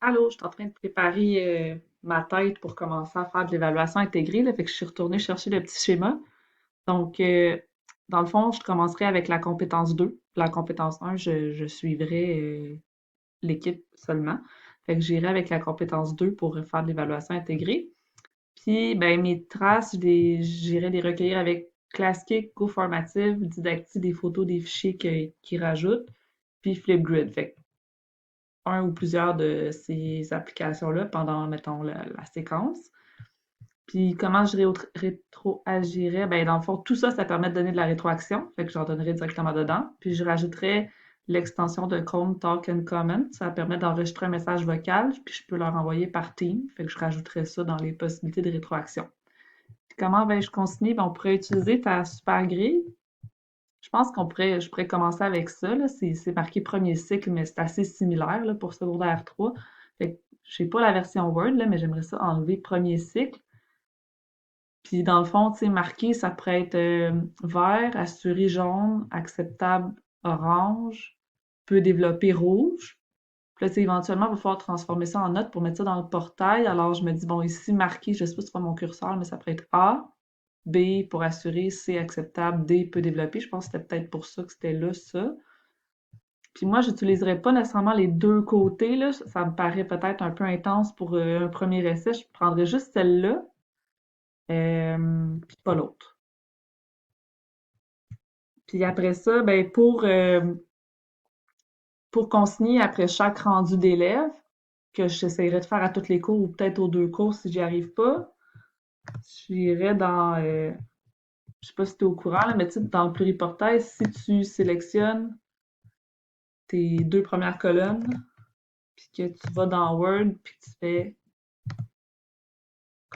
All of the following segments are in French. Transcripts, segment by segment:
Allô, je suis en train de préparer ma tête pour commencer à faire de l'évaluation intégrée, là, fait que je suis retournée chercher le petit schéma. Donc, dans le fond, je commencerai avec la compétence 2. La compétence 1, je suivrai l'équipe seulement. Fait que j'irai avec la compétence 2 pour faire de l'évaluation intégrée. Puis, ben, mes traces, j'irai les recueillir avec Classkick, GoFormative, Didacti, des photos, des fichiers qu'ils rajoutent, puis Flipgrid. Fait que un ou plusieurs de ces applications-là pendant, mettons, la séquence. Puis comment je rétroagirais? Ben, dans le fond, tout ça, ça permet de donner de la rétroaction. Fait que j'en donnerai directement dedans. Puis je rajouterais l'extension de Chrome Talk and Comment. Ça permet d'enregistrer un message vocal, puis je peux leur envoyer par Team. Fait que je rajouterais ça dans les possibilités de rétroaction. Puis comment vais-je continuer? Ben, on pourrait utiliser ta super grille. Je pense je pourrais commencer avec ça, là. C'est marqué premier cycle, mais c'est assez similaire, là, pour secondaire 3. Fait que j'ai pas la version Word, là, mais j'aimerais ça enlever premier cycle. Puis dans le fond, tu sais, marqué, ça pourrait être vert, assuré jaune, acceptable orange, peut développer rouge. Puis là, tu sais, éventuellement, il va falloir transformer ça en note pour mettre ça dans le portail. Alors, je me dis, bon, ici, marqué, je sais pas si c'est pas mon curseur, mais ça pourrait être A, B pour assurer, C acceptable, D peut développer. Je pense que c'était peut-être pour ça que c'était là, ça. Puis moi, j'utiliserais pas nécessairement les deux côtés, là. Ça me paraît peut-être un peu intense pour un premier essai. Je prendrais juste celle-là, puis pas l'autre. Puis après ça, ben pour consigner après chaque rendu d'élève, que j'essaierai de faire à tous les cours ou peut-être aux deux cours si j'y arrive pas, j'irai dans, je sais pas si tu es au courant, là, mais tu sais, dans le pluriportail, si tu sélectionnes tes deux premières colonnes, puis que tu vas dans Word, puis que tu fais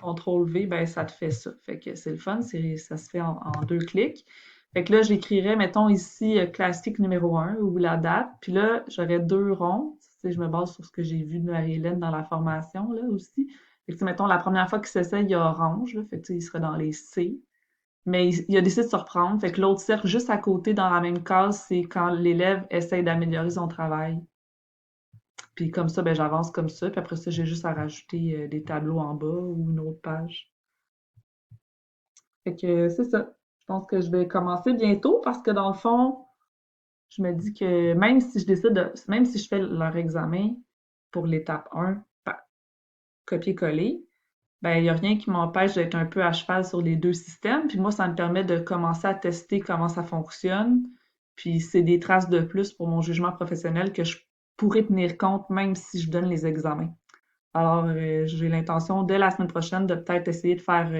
CTRL V, ben ça te fait ça. Fait que c'est le fun, ça se fait en deux clics. Fait que là, j'écrirais, mettons ici, classique numéro un ou la date. Puis là, j'aurais deux ronds. Tu sais, je me base sur ce que j'ai vu de Marie-Hélène dans la formation, là, aussi. Fait que, tu sais, mettons, la première fois qu'il s'essaye, il y a orange, là. Fait que, tu sais, il serait dans les C. Mais il a décidé de se reprendre. Fait que l'autre cercle, juste à côté, dans la même case, c'est quand l'élève essaye d'améliorer son travail. Puis comme ça, ben, j'avance comme ça. Puis après ça, j'ai juste à rajouter des tableaux en bas ou une autre page. Fait que c'est ça. Je pense que je vais commencer bientôt parce que dans le fond, je me dis que même si je décide de, même si je fais leur examen pour l'étape 1, copier-coller, ben, il n'y a rien qui m'empêche d'être un peu à cheval sur les deux systèmes. Puis moi, ça me permet de commencer à tester comment ça fonctionne. Puis c'est des traces de plus pour mon jugement professionnel que je pourrais tenir compte même si je donne les examens. Alors, j'ai l'intention dès la semaine prochaine de peut-être essayer de faire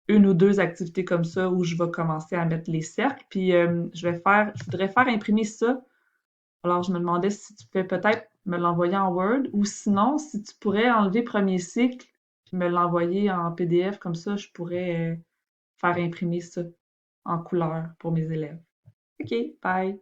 une ou deux activités comme ça où je vais commencer à mettre les cercles. Puis je voudrais faire imprimer ça. Alors, je me demandais si tu pouvais peut-être me l'envoyer en Word ou sinon, si tu pourrais enlever premier cycle puis me l'envoyer en PDF, comme ça, je pourrais faire imprimer ça en couleur pour mes élèves. OK, bye!